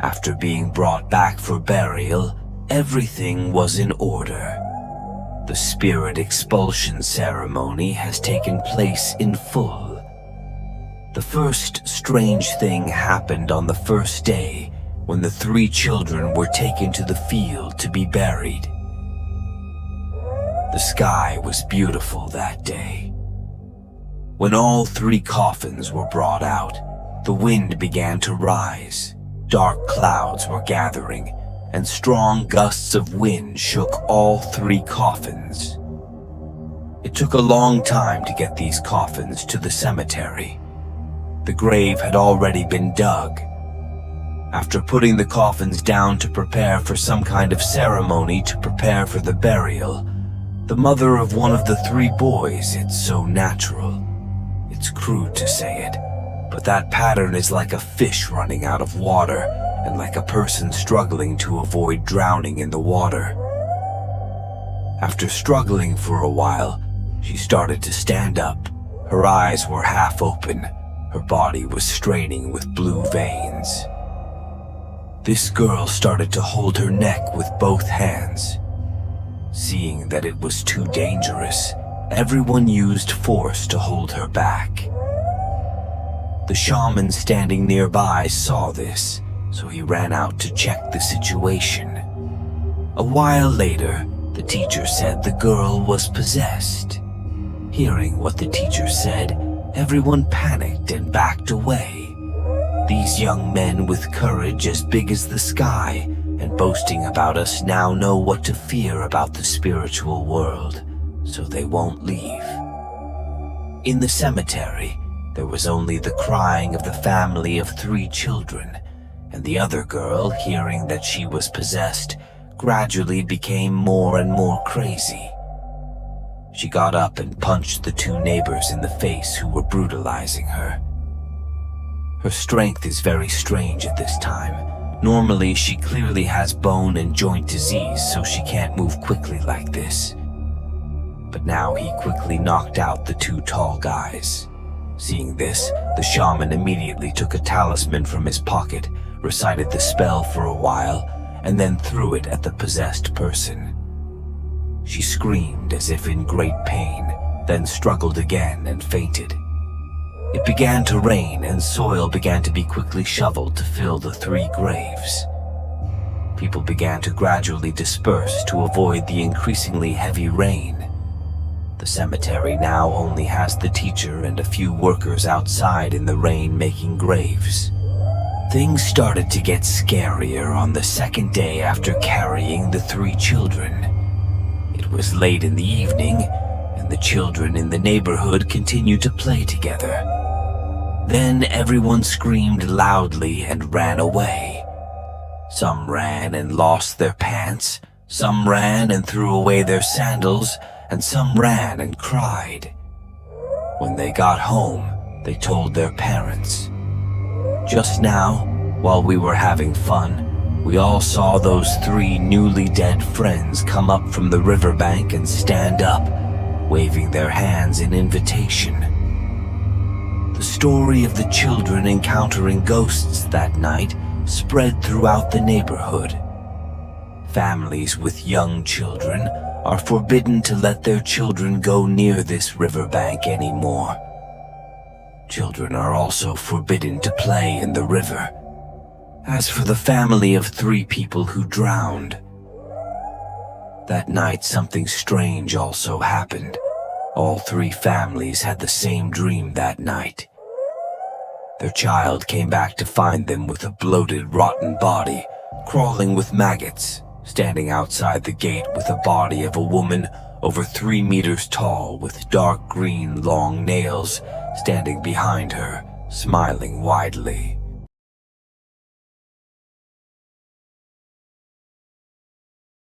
After being brought back for burial, everything was in order. The spirit expulsion ceremony has taken place in full. The first strange thing happened on the first day when the 3 children were taken to the field to be buried. The sky was beautiful that day. When all 3 coffins were brought out, the wind began to rise. Dark clouds were gathering, and strong gusts of wind shook all 3 coffins. It took a long time to get these coffins to the cemetery. The grave had already been dug. After putting the coffins down to prepare for some kind of ceremony to prepare for the burial, the mother of one of the 3 boys, it's so natural. It's crude to say it, but that pattern is like a fish running out of water and like a person struggling to avoid drowning in the water. After struggling for a while, she started to stand up. Her eyes were half open. Her body was straining with blue veins. This girl started to hold her neck with both hands. Seeing that it was too dangerous, everyone used force to hold her back. The shaman standing nearby saw this, so he ran out to check the situation. A while later, the teacher said the girl was possessed. Hearing what the teacher said, everyone panicked and backed away. These young men with courage as big as the sky and boasting about us now know what to fear about the spiritual world, so they won't leave. In the cemetery, there was only the crying of the family of 3 children, and the other girl, hearing that she was possessed, gradually became more and more crazy. She got up and punched the 2 neighbors in the face who were brutalizing her. Her strength is very strange at this time. Normally, she clearly has bone and joint disease, so she can't move quickly like this. But now he quickly knocked out the 2 tall guys. Seeing this, the shaman immediately took a talisman from his pocket, recited the spell for a while, and then threw it at the possessed person. She screamed as if in great pain, then struggled again and fainted. It began to rain and soil began to be quickly shoveled to fill the 3 graves. People began to gradually disperse to avoid the increasingly heavy rain. The cemetery now only has the teacher and a few workers outside in the rain making graves. Things started to get scarier on the second day after carrying the 3 children. It was late in the evening, and the children in the neighborhood continued to play together. Then everyone screamed loudly and ran away. Some ran and lost their pants, some ran and threw away their sandals, and some ran and cried. When they got home, they told their parents. Just now, while we were having fun, we all saw those 3 newly dead friends come up from the riverbank and stand up, waving their hands in invitation. The story of the children encountering ghosts that night spread throughout the neighborhood. Families with young children are forbidden to let their children go near this riverbank anymore. Children are also forbidden to play in the river. As for the family of 3 people who drowned, that night something strange also happened. All 3 families had the same dream that night. Their child came back to find them with a bloated, rotten body, crawling with maggots, standing outside the gate with a body of a woman over 3 meters tall with dark green long nails standing behind her, smiling widely.